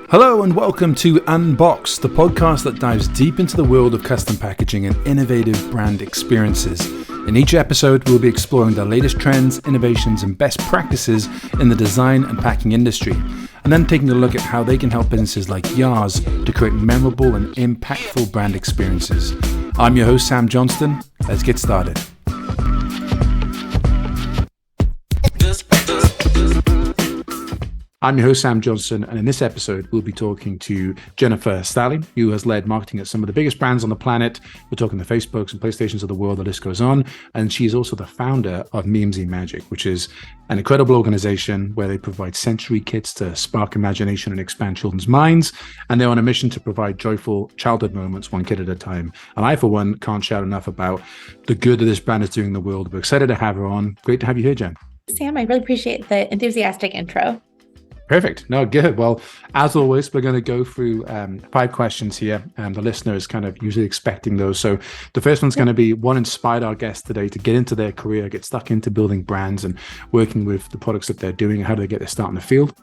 Hello and welcome to Unboxed, the podcast that dives deep into the world of custom packaging and innovative brand experiences. In each episode, we'll be exploring the latest trends, innovations, and best practices in the design and packing industry, and then taking a look at how they can help businesses like yours to create memorable and impactful brand experiences. I'm your host, Sam Johnston. Let's get started. I'm your host, Sam Johnson, and in this episode, we'll be talking to Jennifer Stalley, who has led marketing at some of the biggest brands on the planet. We're talking the Facebooks and PlayStations of the world, the list goes on. And she's also the founder of fmcg Magic, which is an incredible organization where they provide sensory kits to spark imagination and expand children's minds. And they're on a mission to provide joyful childhood moments, one kid at a time. And I, for one, can't shout enough about the good that this brand is doing in the world. We're excited to have her on. Great to have you here, Jen. Sam, I really appreciate the enthusiastic intro. Perfect. No, good. Well, as always, we're going to go through 5 questions here, and the listener is kind of usually expecting those. So the first one's going to be what inspired our guests today to get into their career, get stuck into building brands and working with the products that they're doing, and how do they get their start in the field?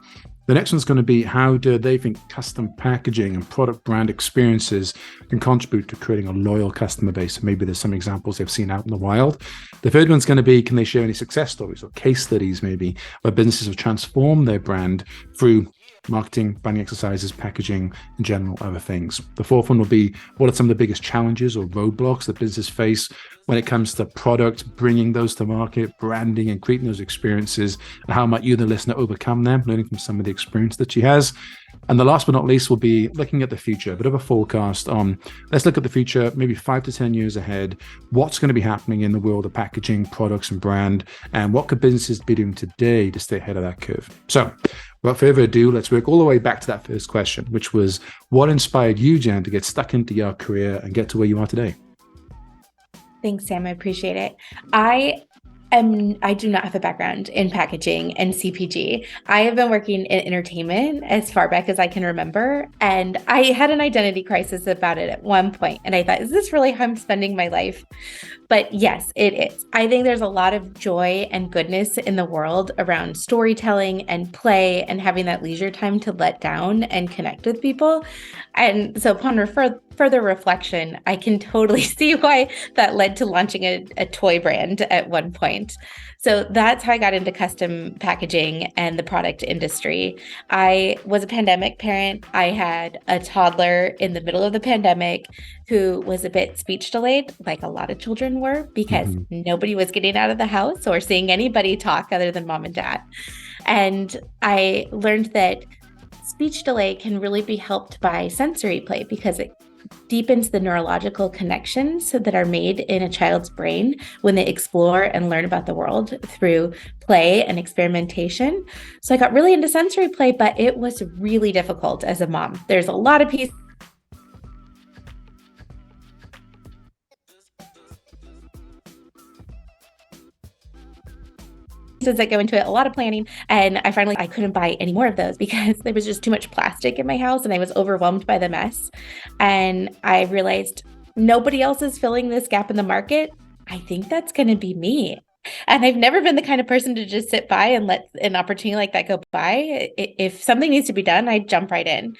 The next one's going to be how do they think custom packaging and product brand experiences can contribute to creating a loyal customer base. Maybe there's some examples they've seen out in the wild. The third one's going to be, can they share any success stories or case studies maybe where businesses have transformed their brand through marketing, branding exercises, packaging, in general, other things. The fourth one will be, what are some of the biggest challenges or roadblocks that businesses face when it comes to product, bringing those to market, branding, and creating those experiences, and how might you, the listener, overcome them, learning from some of the experience that she has. And the last but not least will be looking at the future, a bit of a forecast on, let's look at the future, maybe 5 to 10 years ahead, what's going to be happening in the world of packaging, products, and brand, and what could businesses be doing today to stay ahead of that curve. So without further ado, let's work all the way back to that first question, which was, what inspired you, Jen, to get stuck into your career and get to where you are today? Thanks, Sam. I appreciate it. I do not have a background in packaging and CPG. I have been working in entertainment as far back as I can remember. And I had an identity crisis about it at one point. And I thought, is this really how I'm spending my life? But yes, it is. I think there's a lot of joy and goodness in the world around storytelling and play and having that leisure time to let down and connect with people. And so upon further reflection, I can totally see why that led to launching a toy brand at one point. So that's how I got into custom packaging and the product industry. I was a pandemic parent. I had a toddler in the middle of the pandemic who was a bit speech delayed, like a lot of children were, because nobody was getting out of the house or seeing anybody talk other than mom and dad. And I learned that speech delay can really be helped by sensory play because it deepens the neurological connections that are made in a child's brain when they explore and learn about the world through play and experimentation. So I got really into sensory play, but it was really difficult as a mom. There's a lot of pieces that go into it, a lot of planning. And I couldn't buy any more of those because there was just too much plastic in my house and I was overwhelmed by the mess. And I realized nobody else is filling this gap in the market. I think that's going to be me. And I've never been the kind of person to just sit by and let an opportunity like that go by. If something needs to be done, I jump right in.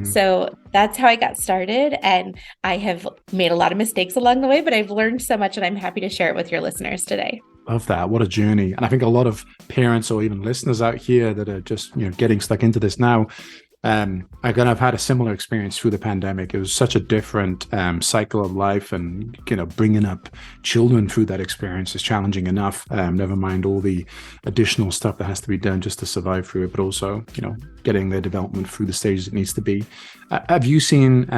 So that's how I got started. And I have made a lot of mistakes along the way, but I've learned so much and I'm happy to share it with your listeners today. Love that. What a journey. And I think a lot of parents or even listeners out here that are just, getting stuck into this now, I've had a similar experience through the pandemic. It was such a different cycle of life, and, bringing up children through that experience is challenging enough. Never mind all the additional stuff that has to be done just to survive through it, but also, getting their development through the stages it needs to be. Have you seen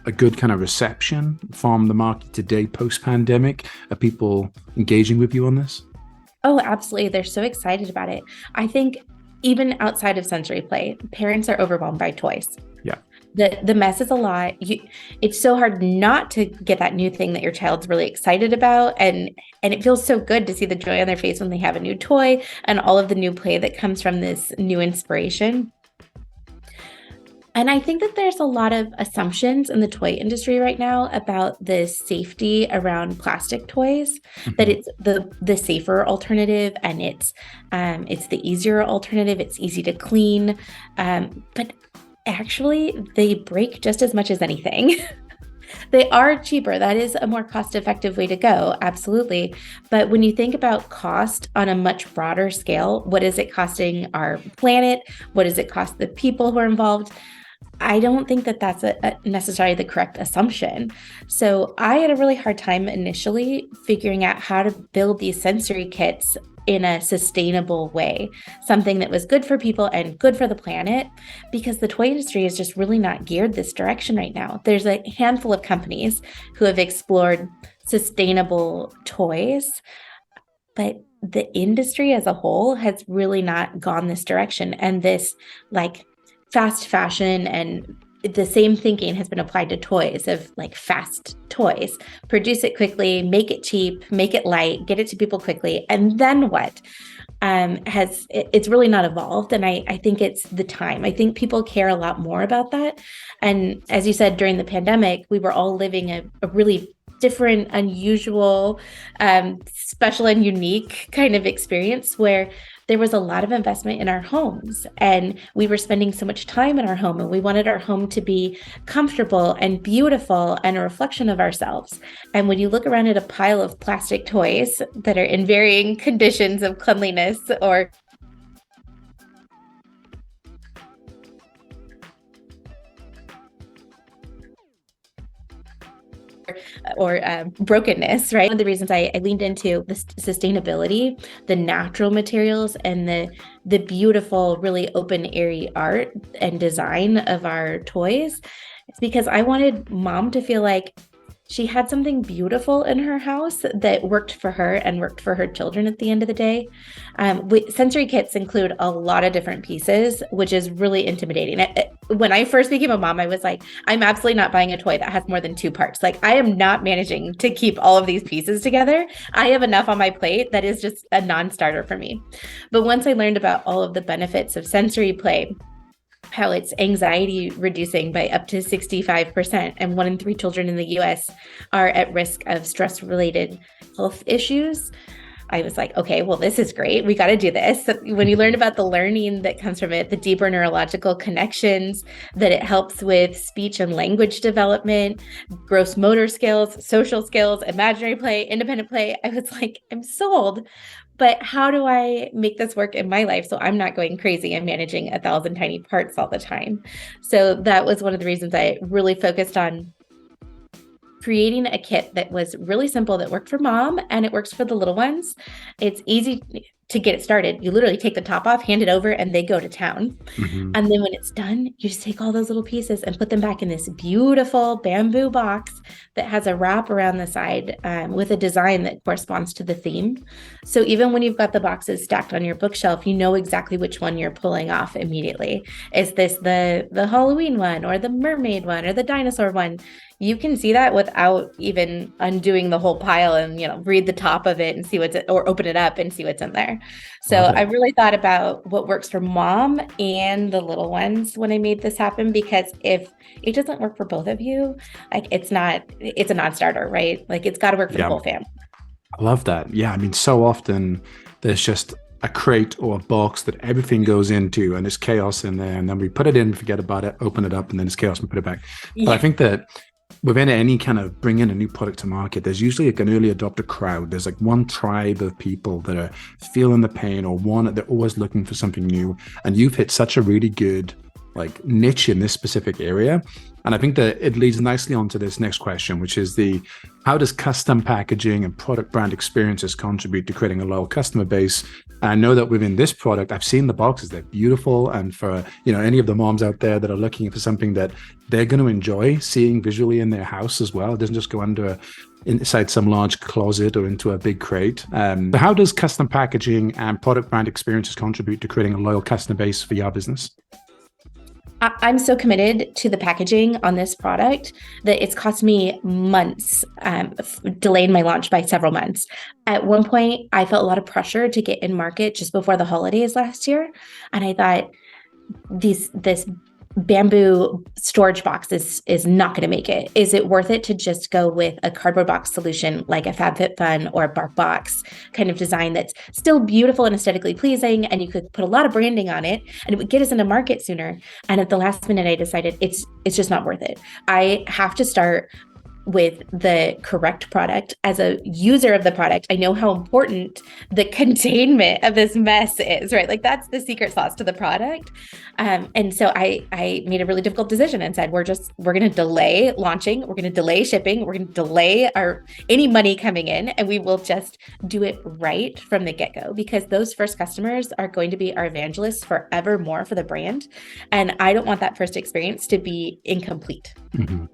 a good kind of reception from the market today post-pandemic? Are people engaging with you on this? Oh, absolutely. They're so excited about it. I think even outside of sensory play, parents are overwhelmed by toys. Yeah. The mess is a lot. It's so hard not to get that new thing that your child's really excited about. And it feels so good to see the joy on their face when they have a new toy and all of the new play that comes from this new inspiration. And I think that there's a lot of assumptions in the toy industry right now about the safety around plastic toys, that it's the safer alternative and it's the easier alternative. It's easy to clean. But Actually, they break just as much as anything. They are cheaper. That is a more cost-effective way to go. Absolutely. But when you think about cost on a much broader scale, what is it costing our planet? What does it cost the people who are involved? I don't think that that's necessarily the correct assumption. So I had a really hard time initially figuring out how to build these sensory kits in a sustainable way, something that was good for people and good for the planet, because the toy industry is just really not geared this direction right now. There's a handful of companies who have explored sustainable toys, but the industry as a whole has really not gone this direction. And this like fast fashion and the same thinking has been applied to toys of like fast toys. Produce it quickly, make it cheap, make it light, get it to people quickly. And then what? It's really not evolved. And I think it's the time. I think people care a lot more about that. And as you said, during the pandemic, we were all living a really different, unusual, special and unique kind of experience where there was a lot of investment in our homes and we were spending so much time in our home and we wanted our home to be comfortable and beautiful and a reflection of ourselves. And when you look around at a pile of plastic toys that are in varying conditions of cleanliness or brokenness, right? One of the reasons I leaned into the sustainability, the natural materials, and the beautiful, really open, airy art and design of our toys, it's because I wanted mom to feel like she had something beautiful in her house that worked for her and worked for her children at the end of the day. Sensory kits include a lot of different pieces, which is really intimidating. When I first became a mom, I was like, I'm absolutely not buying a toy that has more than 2 parts. Like, I am not managing to keep all of these pieces together. I have enough on my plate that is just a non-starter for me. But once I learned about all of the benefits of sensory play, how it's anxiety reducing by up to 65%, and 1 in 3 children in the US are at risk of stress-related health issues, I was like, okay, well, this is great. We got to do this. When you learn about the learning that comes from it, the deeper neurological connections, that it helps with speech and language development, gross motor skills, social skills, imaginary play, independent play, I was like, I'm sold. But how do I make this work in my life so I'm not going crazy and managing 1,000 tiny parts all the time? So that was one of the reasons I really focused on creating a kit that was really simple, that worked for mom and it works for the little ones. It's easy to get it started. You literally take the top off, hand it over, and they go to town. Mm-hmm. And then when it's done, you just take all those little pieces and put them back in this beautiful bamboo box that has a wrap around the side with a design that corresponds to the theme. So even when you've got the boxes stacked on your bookshelf, you know exactly which one you're pulling off immediately. Is this the Halloween one or the mermaid one or the dinosaur one? You can see that without even undoing the whole pile and, read the top of it and see or open it up and see what's in there. So I really thought about what works for mom and the little ones when I made this happen, because if it doesn't work for both of you, like it's a non-starter, right? Like it's got to work for the whole family. I love that. Yeah. I mean, so often there's just a crate or a box that everything goes into and there's chaos in there. And then we put it in, forget about it, open it up, and then it's chaos and put it back. Yeah. But I think that within any kind of bringing a new product to market, there's usually like an early adopter crowd. There's like one tribe of people that are feeling the pain, or one, they're always looking for something new. And you've hit such a really good like niche in this specific area. And I think that it leads nicely onto this next question, which is how does custom packaging and product brand experiences contribute to creating a loyal customer base? And I know that within this product, I've seen the boxes, they're beautiful. And for, any of the moms out there that are looking for something that they're going to enjoy seeing visually in their house as well, it doesn't just go inside some large closet or into a big crate. But how does custom packaging and product brand experiences contribute to creating a loyal customer base for your business? I'm so committed to the packaging on this product that it's cost me months, delaying my launch by several months. At one point, I felt a lot of pressure to get in market just before the holidays last year. And I thought this bamboo storage box is not going to make it. Is it worth it to just go with a cardboard box solution like a FabFitFun or a Bark Box kind of design that's still beautiful and aesthetically pleasing, and you could put a lot of branding on it and it would get us in the market sooner? And at the last minute, I decided it's just not worth it. I have to start with the correct product. As a user of the product, I know how important the containment of this mess is, right? Like that's the secret sauce to the product. And so I made a really difficult decision and said, we're going to delay launching. We're going to delay shipping. We're going to delay any money coming in, and we will just do it right from the get-go, because those first customers are going to be our evangelists forevermore for the brand. And I don't want that first experience to be incomplete. Mm-hmm.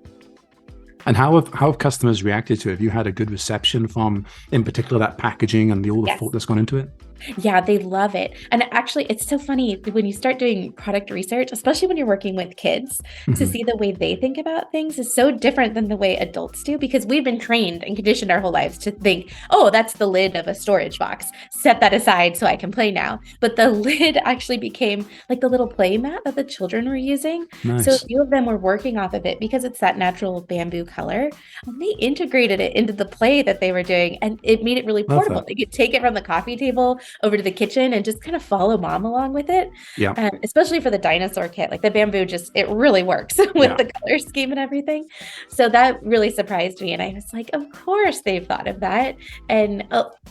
And how have customers reacted to it? Have you had a good reception from, in particular, that packaging and all the thought that's gone into it? Yeah, they love it. And actually, it's so funny when you start doing product research, especially when you're working with kids, to see the way they think about things is so different than the way adults do, because we've been trained and conditioned our whole lives to think, oh, that's the lid of a storage box. Set that aside so I can play now. But the lid actually became like the little play mat that the children were using. Nice. So a few of them were working off of it because it's that natural bamboo color. And they integrated it into the play that they were doing, and it made it really portable. They could take it from the coffee table over to the kitchen and just kind of follow mom along with it. Yeah. Especially for the dinosaur kit, like the bamboo it really works with the color scheme and everything. So that really surprised me. And I was like, of course they've thought of that. And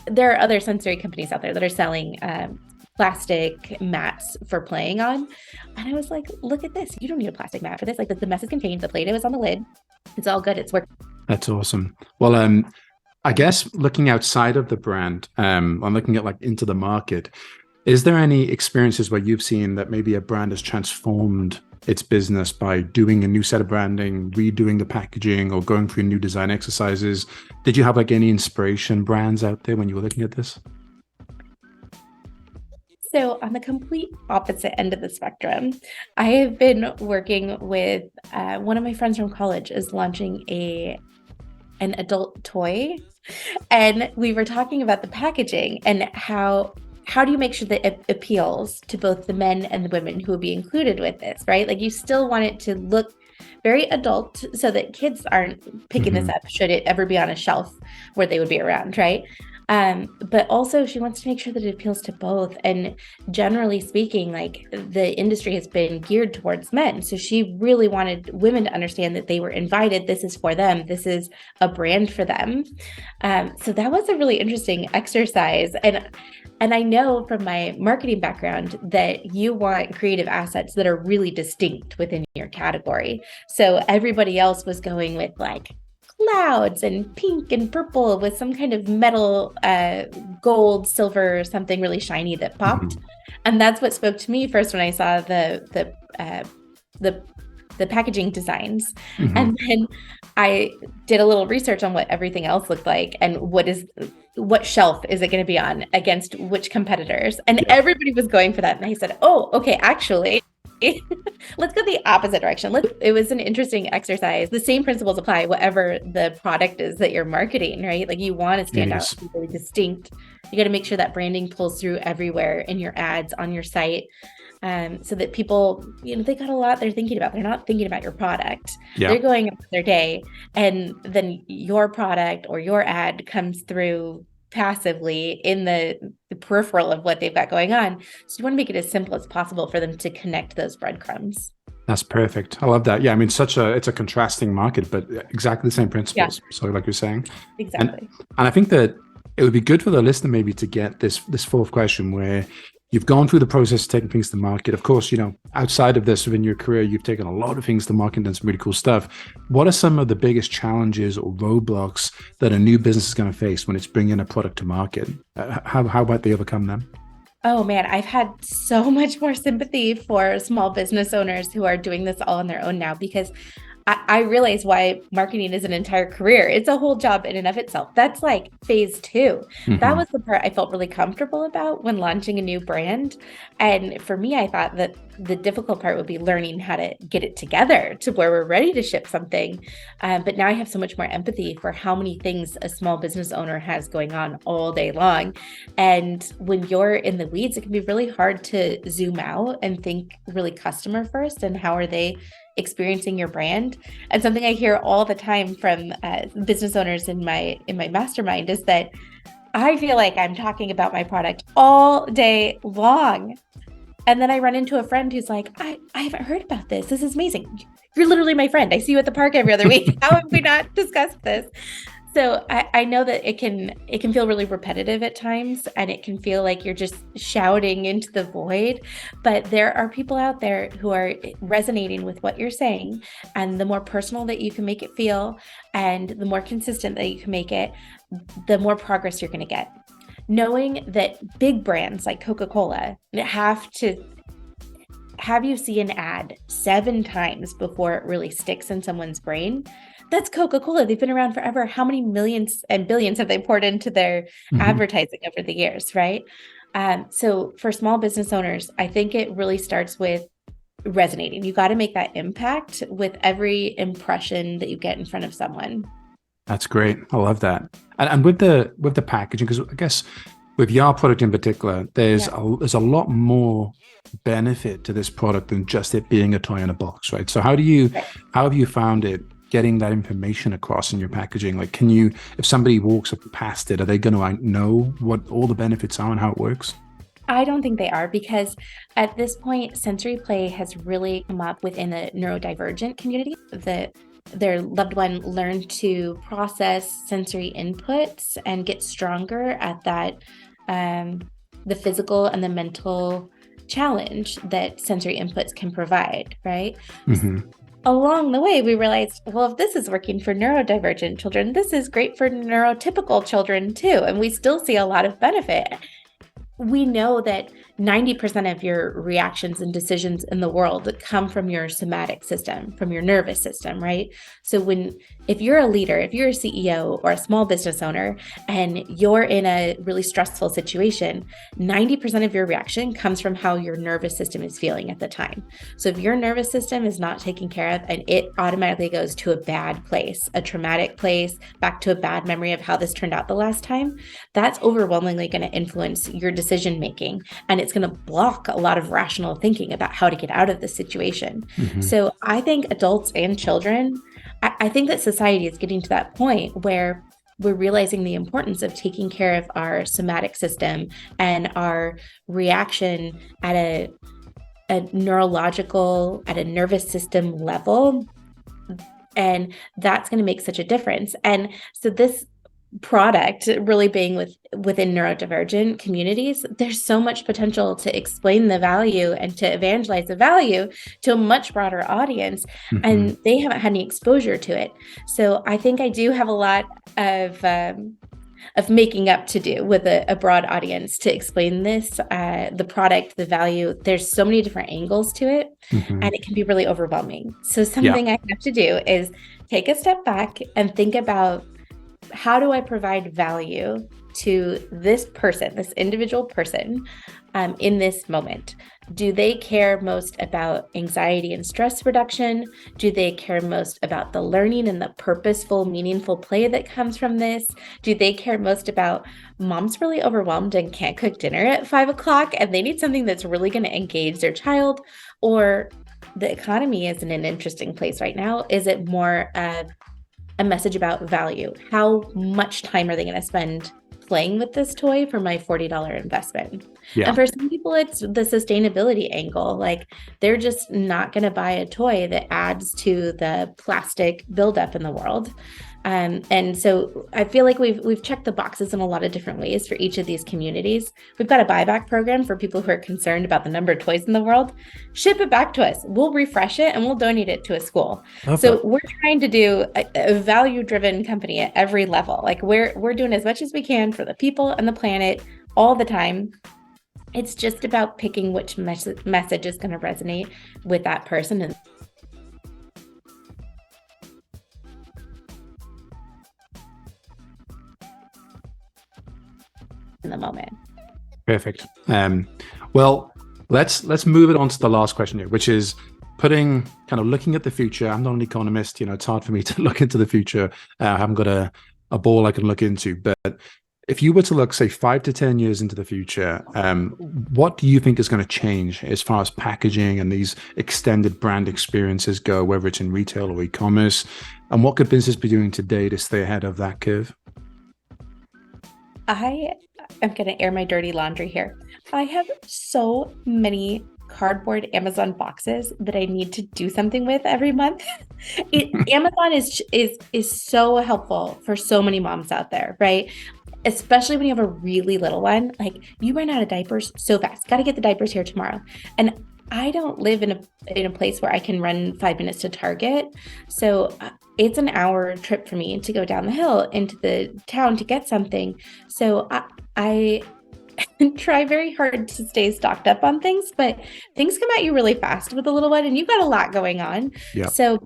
there are other sensory companies out there that are selling plastic mats for playing on. And I was like, look at this. You don't need a plastic mat for this. Like the mess is contained. The Play-Doh is on the lid. It's all good. It's working. That's awesome. Well, I guess looking outside of the brand, I'm looking at like into the market. Is there any experiences where you've seen that maybe a brand has transformed its business by doing a new set of branding, redoing the packaging, or going through new design exercises? Did you have like any inspiration brands out there when you were looking at this? So on the complete opposite end of the spectrum, I have been working with one of my friends from college is launching an adult toy. And we were talking about the packaging and how do you make sure that it appeals to both the men and the women who will be included with this, right? Like you still want it to look very adult so that kids aren't picking this up should it ever be on a shelf where they would be around, right? But also she wants to make sure that it appeals to both. And generally speaking, like the industry has been geared towards men. So she really wanted women to understand that they were invited. This is for them. This is a brand for them. So that was a really interesting exercise. And I know from my marketing background that you want creative assets that are really distinct within your category. So everybody else was going with like clouds and pink and purple with some kind of metal, gold, silver, something really shiny that popped. And that's what spoke to me first when I saw the packaging designs. And then I did a little research on what everything else looked like and what shelf is it going to be on against which competitors. And everybody was going for that. And I said, oh, okay, actually, let's go the opposite direction. It was an interesting exercise. The same principles apply, whatever the product is that you're marketing, right? Like you want to stand out, be really distinct. You got to make sure that branding pulls through everywhere in your ads, on your site, so that people, they got a lot they're thinking about. They're not thinking about your product. They're going about their day, and then your product or your ad comes through passively in the peripheral of what they've got going on. So you want to make it as simple as possible for them to connect those breadcrumbs. That's perfect. I love that. Yeah, I mean, it's a contrasting market, but exactly the same principles. So like you're saying. Exactly. And I think that it would be good for the listener maybe to get this fourth question where you've gone through the process of taking things to market. Of course, outside of this, within your career, you've taken a lot of things to market and done some really cool stuff. What are some of the biggest challenges or roadblocks that a new business is going to face when it's bringing a product to market? How about they overcome them? Oh man, I've had so much more sympathy for small business owners who are doing this all on their own now, because I realize why marketing is an entire career. It's a whole job in and of itself. That's like phase two. That Hmm. was the part I felt really comfortable about when launching a new brand. And for me, I thought that the difficult part would be learning how to get it together to where we're ready to ship something. But now I have so much more empathy for how many things a small business owner has going on all day long. And when you're in the weeds, it can be really hard to zoom out and think really customer first and how are they experiencing your brand. And something I hear all the time from business owners in my mastermind is that I feel like I'm talking about my product all day long. And then I run into a friend who's like, I haven't heard about this. This is amazing. You're literally my friend. I see you at the park every other week. How have we not discussed this? So I know that it can feel really repetitive at times, and it can feel like you're just shouting into the void. But there are people out there who are resonating with what you're saying, and the more personal that you can make it feel, and the more consistent that you can make it, the more progress you're going to get. Knowing that big brands like Coca-Cola have to have you see an ad 7 times before it really sticks in someone's brain. That's Coca-Cola. They've been around forever. How many millions and billions have they poured into their Hmm. advertising over the years, right? So for small business owners, I think it really starts with resonating. You got to make that impact with every impression that you get in front of someone. That's great. I love that. And with the packaging, because I guess with your product in particular, Yeah. there's a lot more benefit to this product than just it being a toy in a box, right? So how have you found it getting that information across in your packaging? Like, can you, if somebody walks up past it, are they going to like know what all the benefits are and how it works? I don't think they are because at this point, sensory play has really come up within the neurodivergent community. Their loved one learned to process sensory inputs and get stronger at that, um, the physical and the mental challenge that sensory inputs can provide, right? Hmm. Along the way, we realized, well, if this is working for neurodivergent children, this is great for neurotypical children too. And we still see a lot of benefit. We know that 90% of your reactions and decisions in the world come from your somatic system, from your nervous system, right? So if you're a leader, if you're a CEO or a small business owner and you're in a really stressful situation, 90% of your reaction comes from how your nervous system is feeling at the time. So if your nervous system is not taken care of and it automatically goes to a bad place, a traumatic place, back to a bad memory of how this turned out the last time, that's overwhelmingly going to influence your decision making, and it's going to block a lot of rational thinking about how to get out of the situation. Hmm. So I think adults and children, I think that society is getting to that point where we're realizing the importance of taking care of our somatic system and our reaction at a neurological, at a nervous system level. And that's going to make such a difference. And so this product really being within neurodivergent communities, there's so much potential to explain the value and to evangelize the value to a much broader audience, Hmm. and they haven't had any exposure to it. So I think I do have a lot of making up to do with a broad audience to explain this, the product, the value. There's so many different angles to it, Hmm. and it can be really overwhelming. So Yeah. something I have to do is take a step back and think about, how do I provide value to this person, this individual person, in this moment? Do they care most about anxiety and stress reduction? Do they care most about the learning and the purposeful, meaningful play that comes from this? Do they care most about mom's really overwhelmed and can't cook dinner at 5 o'clock and they need something that's really going to engage their child? Or the economy is in an interesting place right now. Is it more a message about value? How much time are they going to spend playing with this toy for my $40 investment? Yeah. And for some people, it's the sustainability angle. Like they're just not going to buy a toy that adds to the plastic buildup in the world. And so I feel like we've checked the boxes in a lot of different ways for each of these communities. We've got a buyback program for people who are concerned about the number of toys in the world. Ship it back to us. We'll refresh it and we'll donate it to a school. Love So that. we're trying to do a value-driven company at every level. Like we're doing as much as we can for the people and the planet all the time. It's just about picking which message is going to resonate with that person. And moment. Perfect. Well, let's move it on to the last question here, which is looking at the future. I'm not an economist, it's hard for me to look into the future. I haven't got a ball I can look into, but if you were to look, say, 5 to 10 years into the future, what do you think is going to change as far as packaging and these extended brand experiences go, whether it's in retail or e-commerce? And what could businesses be doing today to stay ahead of that curve? I am going to air my dirty laundry here. I have so many cardboard Amazon boxes that I need to do something with every month. Amazon is so helpful for so many moms out there, right? Especially when you have a really little one. Like, you run out of diapers so fast. Got to get the diapers here tomorrow. And I don't live in a place where I can run 5 minutes to Target. So it's an hour trip for me to go down the hill into the town to get something. So I try very hard to stay stocked up on things, but things come at you really fast with a little one and you've got a lot going on. Yeah. So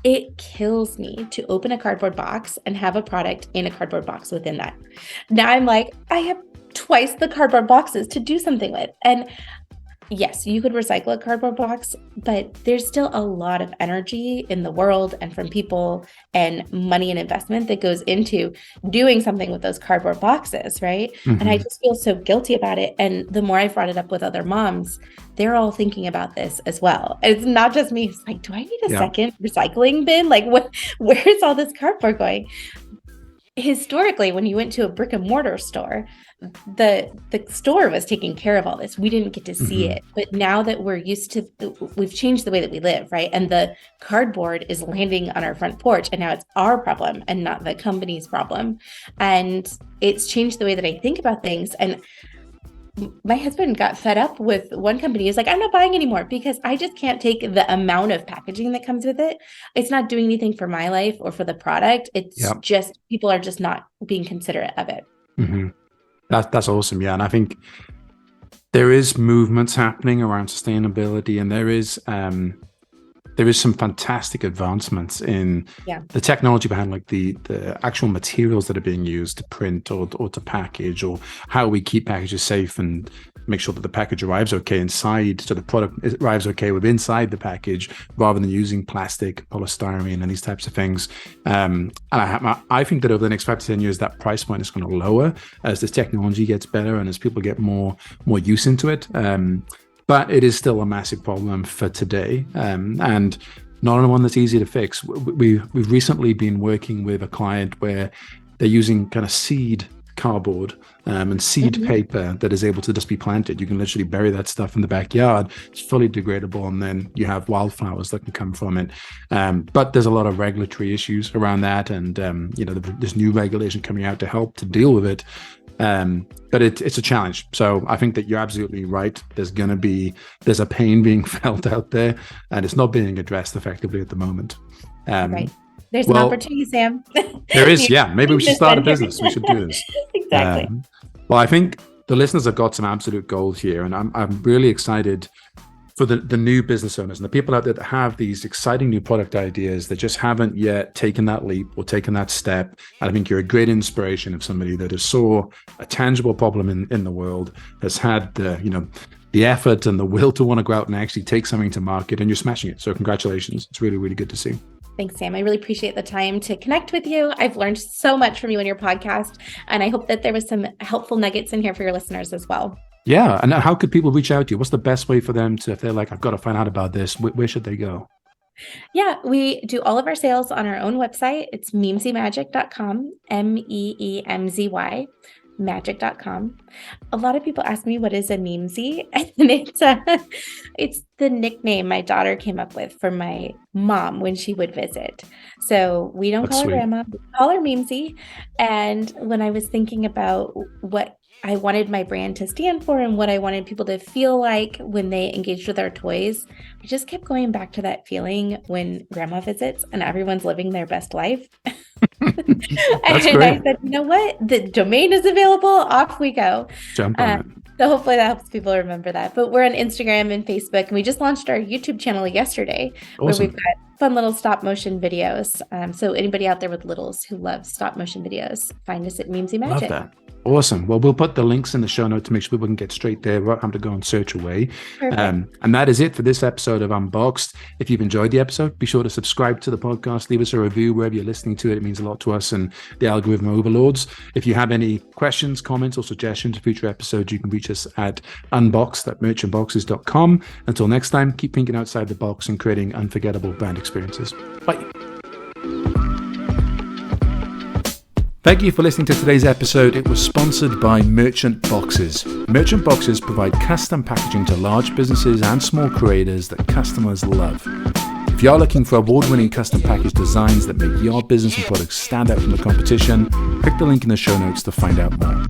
it kills me to open a cardboard box and have a product in a cardboard box within that. Now I'm like, I have twice the cardboard boxes to do something with. And yes, you could recycle a cardboard box, but there's still a lot of energy in the world and from people and money and investment that goes into doing something with those cardboard boxes, right? Mm-hmm. And I just feel so guilty about it. And the more I've brought it up with other moms, they're all thinking about this as well. It's not just me. It's like, do I need a second recycling bin? Like, where's all this cardboard going? Historically, when you went to a brick and mortar store, the store was taking care of all this. We didn't get to see it. But now that we've changed the way that we live, right? And the cardboard is landing on our front porch, and now it's our problem and not the company's problem. And it's changed the way that I think about things. And my husband got fed up with one company. He's like, I'm not buying anymore because I just can't take the amount of packaging that comes with it. It's not doing anything for my life or for the product. It's just, people are just not being considerate of it. Mm-hmm. That's awesome. Yeah. And I think there is movements happening around sustainability, and there is some fantastic advancements in the technology behind, like the actual materials that are being used to print or to package, or how we keep packages safe and make sure that the package arrives okay inside, so the product arrives okay with inside the package, rather than using plastic, polystyrene, and these types of things. And I think that over the next 5 to 10 years, that price point is going to lower as this technology gets better and as people get more use into it. But it is still a massive problem for today, and not one that's easy to fix. We've recently been working with a client where they're using kind of seed cardboard and seed paper that is able to just be planted. You can literally bury that stuff in the backyard. It's fully degradable, and then you have wildflowers that can come from it. But there's a lot of regulatory issues around that, and there's new regulation coming out to help to deal with it. But it's a challenge. So I think that you're absolutely right. There's a pain being felt out there, and it's not being addressed effectively at the moment. Right. There's an opportunity, Sam. There is, yeah. Maybe we should start a business. We should do this. Exactly. Well, I think the listeners have got some absolute gold here, and I'm really excited for the new business owners and the people out there that have these exciting new product ideas that just haven't yet taken that leap or taken that step. And I think you're a great inspiration of somebody that has saw a tangible problem in the world, has had the effort and the will to want to go out and actually take something to market, and you're smashing it. So congratulations. It's really, really good to see. Thanks, Sam. I really appreciate the time to connect with you. I've learned so much from you and your podcast, and I hope that there was some helpful nuggets in here for your listeners as well. Yeah. And how could people reach out to you? What's the best way for them to, if they're like, I've got to find out about this, where should they go? Yeah, we do all of our sales on our own website. It's meemzymagic.com, MEEMZY. magic.com. A lot of people ask me what is a memesy, and it's the nickname my daughter came up with for my mom when she would visit. So we don't call her grandma, we call her memesy. And when I was thinking about what I wanted my brand to stand for and what I wanted people to feel like when they engaged with our toys, I just kept going back to that feeling when grandma visits and everyone's living their best life. That's and great. I said, you know what? The domain is available. Off we go. Jump on it. So hopefully that helps people remember that. But we're on Instagram and Facebook, and we just launched our YouTube channel yesterday, where we've got fun little stop motion videos. So anybody out there with littles who love stop motion videos, find us at Memesy Magic. Love that. Awesome. Well, we'll put the links in the show notes to make sure people can get straight there without having to go and search away. And that is it for this episode of Unboxed. If you've enjoyed the episode, be sure to subscribe to the podcast, leave us a review wherever you're listening to it. It means a lot to us and the algorithm overlords. If you have any questions, comments, or suggestions for future episodes, you can reach us at unboxed@merchantboxes.com. Until next time, keep thinking outside the box and creating unforgettable brand experiences. Bye. Thank you for listening to today's episode. It was sponsored by Merchant Boxes. Merchant Boxes provide custom packaging to large businesses and small creators that customers love. If you are looking for award-winning custom package designs that make your business and products stand out from the competition, click the link in the show notes to find out more.